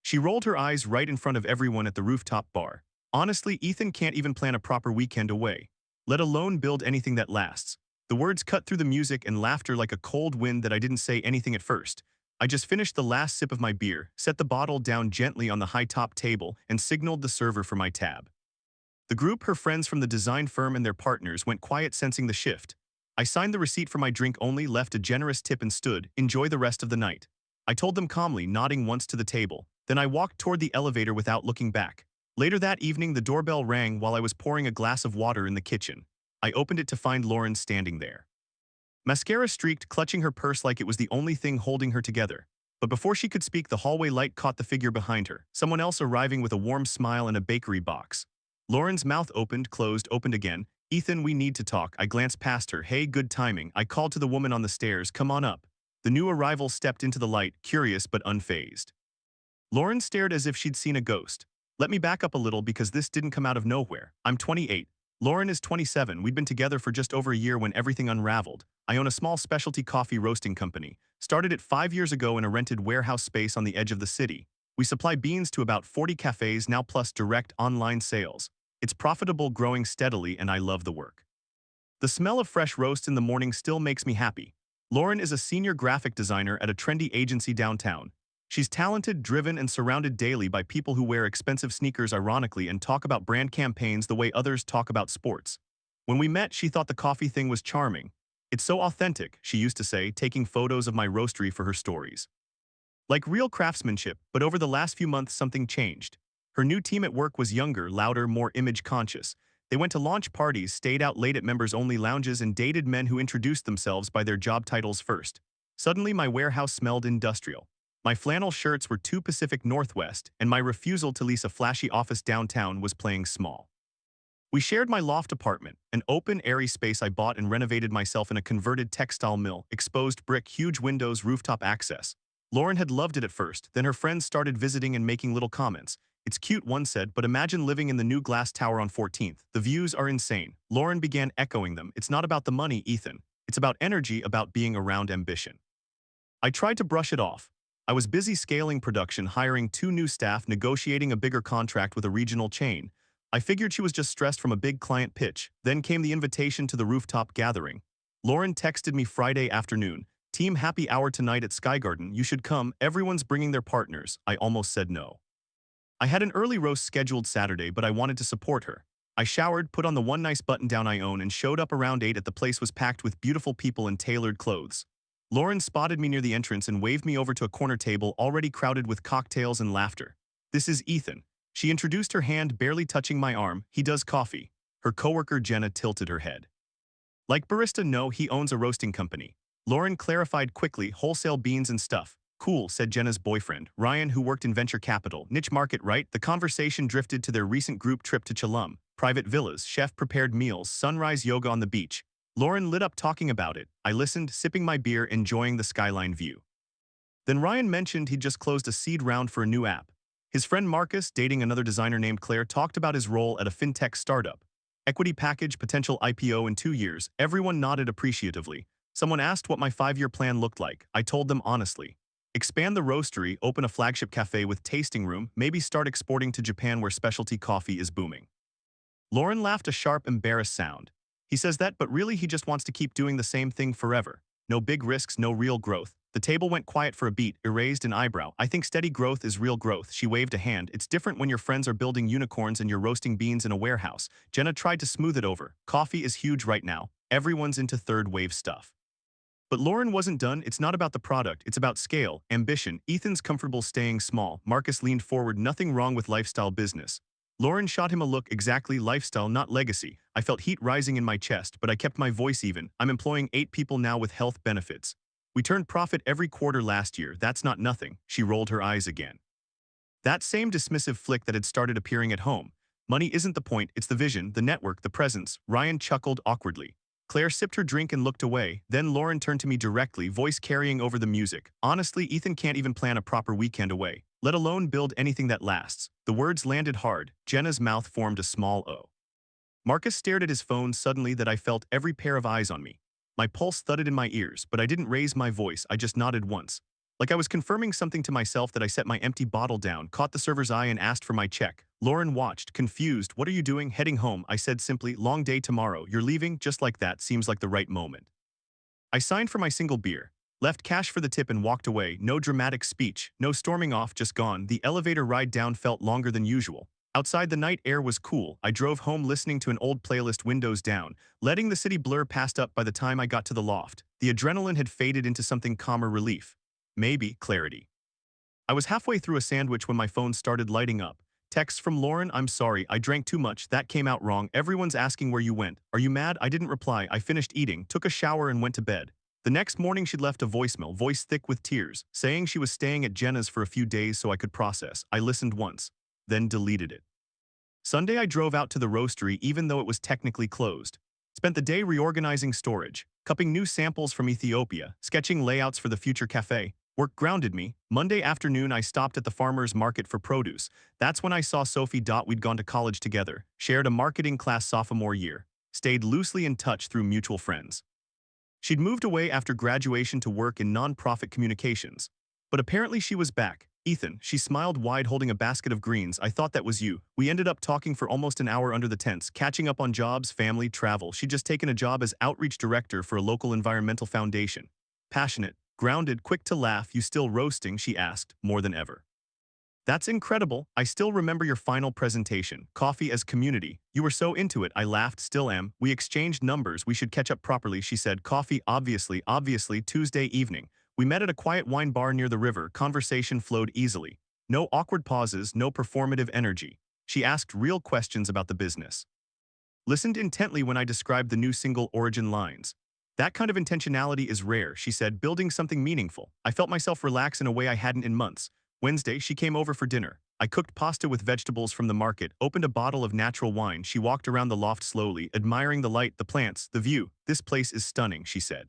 She rolled her eyes right in front of everyone at the rooftop bar. Honestly, Ethan can't even plan a proper weekend away, let alone build anything that lasts. The words cut through the music and laughter like a cold wind that I didn't say anything at first. I just finished the last sip of my beer, set the bottle down gently on the high-top table, and signaled the server for my tab. The group, her friends from the design firm and their partners, went quiet sensing the shift. I signed the receipt for my drink only, left a generous tip and stood, enjoy the rest of the night. I told them calmly, nodding once to the table. Then I walked toward the elevator without looking back. Later that evening, the doorbell rang while I was pouring a glass of water in the kitchen. I opened it to find Lauren standing there. Mascara streaked, clutching her purse like it was the only thing holding her together. But before she could speak, the hallway light caught the figure behind her, someone else arriving with a warm smile and a bakery box. Lauren's mouth opened, closed, opened again. "Ethan, we need to talk." I glanced past her. "Hey, good timing." I called to the woman on the stairs, "Come on up." The new arrival stepped into the light, curious but unfazed. Lauren stared as if she'd seen a ghost. "Let me back up a little because this didn't come out of nowhere. I'm 28. Lauren is 27. We'd been together for just over a year when everything unraveled. I own a small specialty coffee roasting company. Started it 5 years ago in a rented warehouse space on the edge of the city. We supply beans to about 40 cafes now plus direct online sales. It's profitable, growing steadily, and I love the work. The smell of fresh roast in the morning still makes me happy." Lauren is a senior graphic designer at a trendy agency downtown. She's talented, driven, and surrounded daily by people who wear expensive sneakers ironically and talk about brand campaigns the way others talk about sports. When we met, she thought the coffee thing was charming. "It's so authentic," she used to say, taking photos of my roastery for her stories. Like real craftsmanship, but over the last few months something changed. Her new team at work was younger, louder, more image-conscious. They went to launch parties, stayed out late at members-only lounges, and dated men who introduced themselves by their job titles first. Suddenly, my warehouse smelled industrial. My flannel shirts were too Pacific Northwest, and my refusal to lease a flashy office downtown was playing small. We shared my loft apartment, an open, airy space I bought and renovated myself in a converted textile mill, exposed brick, huge windows, rooftop access. Lauren had loved it at first, then her friends started visiting and making little comments. "It's cute," one said, "but imagine living in the new glass tower on 14th. The views are insane." Lauren began echoing them. "It's not about the money, Ethan. It's about energy, about being around ambition." I tried to brush it off. I was busy scaling production, hiring 2 new staff, negotiating a bigger contract with a regional chain. I figured she was just stressed from a big client pitch. Then came the invitation to the rooftop gathering. Lauren texted me Friday afternoon. "Team happy hour tonight at Sky Garden. You should come. Everyone's bringing their partners." I almost said no. I had an early roast scheduled Saturday, but I wanted to support her. I showered, put on the one nice button-down I own, and showed up around 8 at the place was packed with beautiful people in tailored clothes. Lauren spotted me near the entrance and waved me over to a corner table already crowded with cocktails and laughter. "This is Ethan." She introduced her hand, barely touching my arm. "He does coffee." Her coworker Jenna tilted her head. "Like barista? No, he owns a roasting company." Lauren clarified quickly, "Wholesale beans and stuff." "Cool," said Jenna's boyfriend, Ryan, who worked in venture capital. "Niche market, right?" The conversation drifted to their recent group trip to Chelum. Private villas, chef-prepared meals, sunrise yoga on the beach. Lauren lit up talking about it. I listened, sipping my beer, enjoying the skyline view. Then Ryan mentioned he'd just closed a seed round for a new app. His friend Marcus, dating another designer named Claire, talked about his role at a fintech startup. Equity package, potential IPO in 2 years. Everyone nodded appreciatively. Someone asked what my 5-year plan looked like. I told them honestly. Expand the roastery, open a flagship cafe with tasting room, maybe start exporting to Japan where specialty coffee is booming. Lauren laughed a sharp, embarrassed sound. "He says that, but really he just wants to keep doing the same thing forever. No big risks, no real growth." The table went quiet for a beat, erased an eyebrow. "I think steady growth is real growth." She waved a hand. "It's different when your friends are building unicorns and you're roasting beans in a warehouse." Jenna tried to smooth it over. "Coffee is huge right now. Everyone's into third wave stuff." But Lauren wasn't done. "It's not about the product, it's about scale, ambition." Ethan's comfortable staying small. Marcus leaned forward. "Nothing wrong with lifestyle business." Lauren shot him a look. "Exactly, lifestyle, not legacy." I felt heat rising in my chest, but I kept my voice even. "I'm employing 8 people now with health benefits. We turned profit every quarter last year. That's not nothing." She rolled her eyes again. That same dismissive flick that had started appearing at home. "Money isn't the point, it's the vision, the network, the presence." Ryan chuckled awkwardly. Claire sipped her drink and looked away. Then Lauren turned to me directly, voice carrying over the music. "Honestly, Ethan can't even plan a proper weekend away, let alone build anything that lasts." The words landed hard. Jenna's mouth formed a small O. Marcus stared at his phone suddenly that I felt every pair of eyes on me. My pulse thudded in my ears, but I didn't raise my voice, I just nodded once. Like I was confirming something to myself that I set my empty bottle down, caught the server's eye and asked for my check. Lauren watched, confused. What are you doing? Heading home. I said simply, long day tomorrow. You're leaving? Just like that. Seems like the right moment. I signed for my single beer, left cash for the tip and walked away. No dramatic speech, no storming off, just gone. The elevator ride down felt longer than usual. Outside, the night air was cool. I drove home listening to an old playlist, windows down, letting the city blur past up. By the time I got to the loft, the adrenaline had faded into something calmer, relief. Maybe clarity. I was halfway through a sandwich when my phone started lighting up. Text from Lauren, I'm sorry, I drank too much, that came out wrong, everyone's asking where you went. Are you mad? I didn't reply, I finished eating, took a shower and went to bed. The next morning she'd left a voicemail, voice thick with tears, saying she was staying at Jenna's for a few days so I could process. I listened once, then deleted it. Sunday I drove out to the roastery even though it was technically closed. Spent the day reorganizing storage, cupping new samples from Ethiopia, sketching layouts for the future cafe. Work grounded me. Monday afternoon I stopped at the farmer's market for produce. That's when I saw Sophie. We'd gone to college together, shared a marketing class sophomore year, stayed loosely in touch through mutual friends. She'd moved away after graduation to work in nonprofit communications. But apparently she was back. Ethan, she smiled wide holding a basket of greens. I thought that was you. We ended up talking for almost an hour under the tents, catching up on jobs, family, travel. She'd just taken a job as outreach director for a local environmental foundation. Passionate, grounded, quick to laugh. You still roasting? She asked, more than ever. That's incredible. I still remember your final presentation, Coffee as Community. You were so into it. I laughed, still am. We exchanged numbers. We should catch up properly. She said, coffee, obviously. Tuesday evening. We met at a quiet wine bar near the river. Conversation flowed easily. No awkward pauses, no performative energy. She asked real questions about the business. Listened intently when I described the new single Origin lines. That kind of intentionality is rare, she said, building something meaningful. I felt myself relax in a way I hadn't in months. Wednesday, she came over for dinner. I cooked pasta with vegetables from the market, opened a bottle of natural wine. She walked around the loft slowly, admiring the light, the plants, the view. This place is stunning, she said.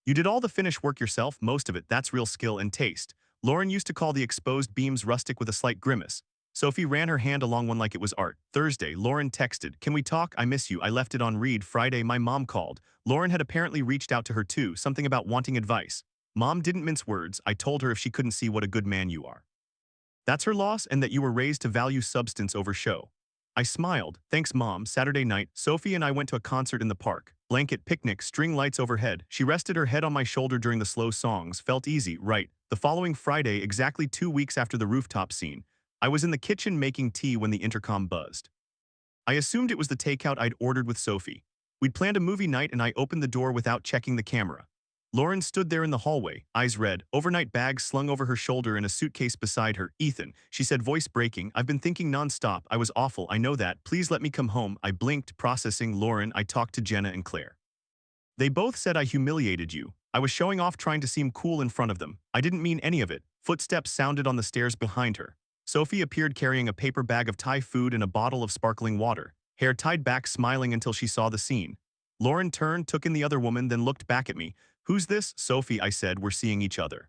You did all the finish work yourself, most of it. That's real skill and taste. Lauren used to call the exposed beams rustic with a slight grimace. Sophie ran her hand along one like it was art. Thursday, Lauren texted, can we talk? I miss you. I left it on read. Friday, my mom called. Lauren had apparently reached out to her too, something about wanting advice. Mom didn't mince words. I told her if she couldn't see what a good man you are, that's her loss, and that you were raised to value substance over show. I smiled. Thanks, Mom. Saturday night, Sophie and I went to a concert in the park. Blanket picnic, string lights overhead. She rested her head on my shoulder during the slow songs. Felt easy, right? The following Friday, exactly 2 weeks after the rooftop scene, I was in the kitchen making tea when the intercom buzzed. I assumed it was the takeout I'd ordered with Sophie. We'd planned a movie night and I opened the door without checking the camera. Lauren stood there in the hallway, eyes red, overnight bag slung over her shoulder and a suitcase beside her. Ethan, she said, voice breaking, I've been thinking nonstop. I was awful, I know that. Please let me come home. I blinked, processing. Lauren, I talked to Jenna and Claire. They both said I humiliated you. I was showing off, trying to seem cool in front of them. I didn't mean any of it. Footsteps sounded on the stairs behind her. Sophie appeared carrying a paper bag of Thai food and a bottle of sparkling water, hair tied back, smiling until she saw the scene. Lauren turned, took in the other woman, then looked back at me. Who's this? Sophie, I said, we're seeing each other.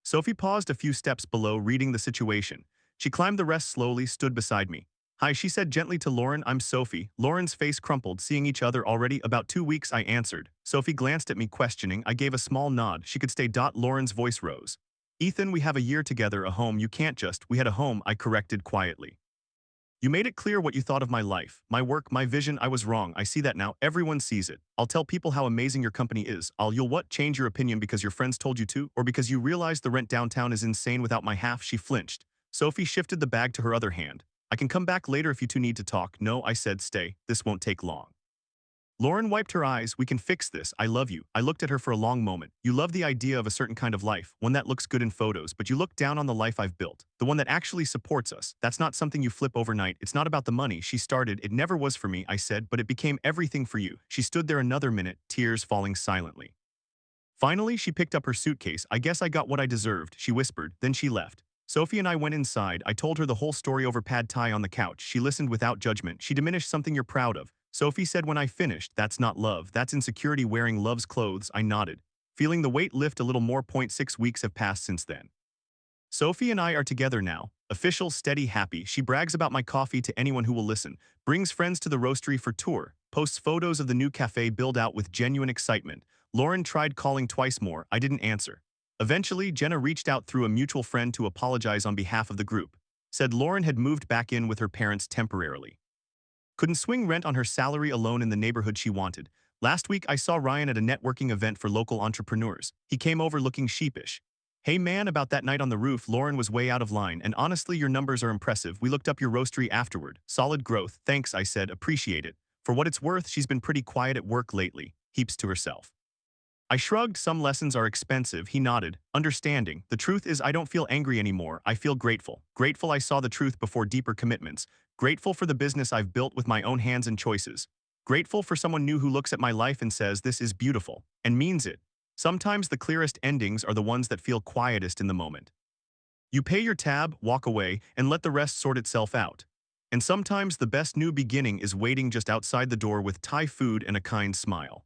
Sophie paused a few steps below, reading the situation. She climbed the rest slowly, stood beside me. Hi, she said gently to Lauren, I'm Sophie. Lauren's face crumpled. Seeing each other already? About 2 weeks, I answered. Sophie glanced at me, questioning. I gave a small nod. She could stay. Lauren's voice rose. Ethan, we have a year together, a home. You can't just. We had a home, I corrected quietly. You made it clear what you thought of my life, my work, my vision. I was wrong. I see that now. Everyone sees it. I'll tell people how amazing your company is. You'll what? Change your opinion because your friends told you to? Or because you realized the rent downtown is insane without my half? She flinched. Sophie shifted the bag to her other hand. I can come back later if you two need to talk. No, I said, stay. This won't take long. Lauren wiped her eyes. We can fix this. I love you. I looked at her for a long moment. You love the idea of a certain kind of life, one that looks good in photos, but you look down on the life I've built, the one that actually supports us. That's not something you flip overnight. It's not about the money. She started. It never was for me, I said, but it became everything for you. She stood there another minute, tears falling silently. Finally, she picked up her suitcase. I guess I got what I deserved, she whispered. Then she left. Sophie and I went inside. I told her the whole story over pad thai on the couch. She listened without judgment. She diminished something you're proud of. Sophie said when I finished, that's not love, that's insecurity wearing love's clothes. I nodded, feeling the weight lift a little more. 6 weeks have passed since then. Sophie and I are together now, official, steady, happy. She brags about my coffee to anyone who will listen, brings friends to the roastery for tour, posts photos of the new cafe build out with genuine excitement. Lauren tried calling twice more. I didn't answer. Eventually, Jenna reached out through a mutual friend to apologize on behalf of the group. Said Lauren had moved back in with her parents temporarily. Couldn't swing rent on her salary alone in the neighborhood she wanted. Last week, I saw Ryan at a networking event for local entrepreneurs. He came over looking sheepish. Hey man, about that night on the roof, Lauren was way out of line, and honestly, your numbers are impressive. We looked up your roastery afterward. Solid growth. Thanks, I said. Appreciate it. For what it's worth, she's been pretty quiet at work lately. Heaps to herself. I shrugged. Some lessons are expensive. He nodded, understanding. The truth is I don't feel angry anymore. I feel grateful. Grateful I saw the truth before deeper commitments. Grateful for the business I've built with my own hands and choices. Grateful for someone new who looks at my life and says this is beautiful, and means it. Sometimes the clearest endings are the ones that feel quietest in the moment. You pay your tab, walk away, and let the rest sort itself out. And sometimes the best new beginning is waiting just outside the door with Thai food and a kind smile.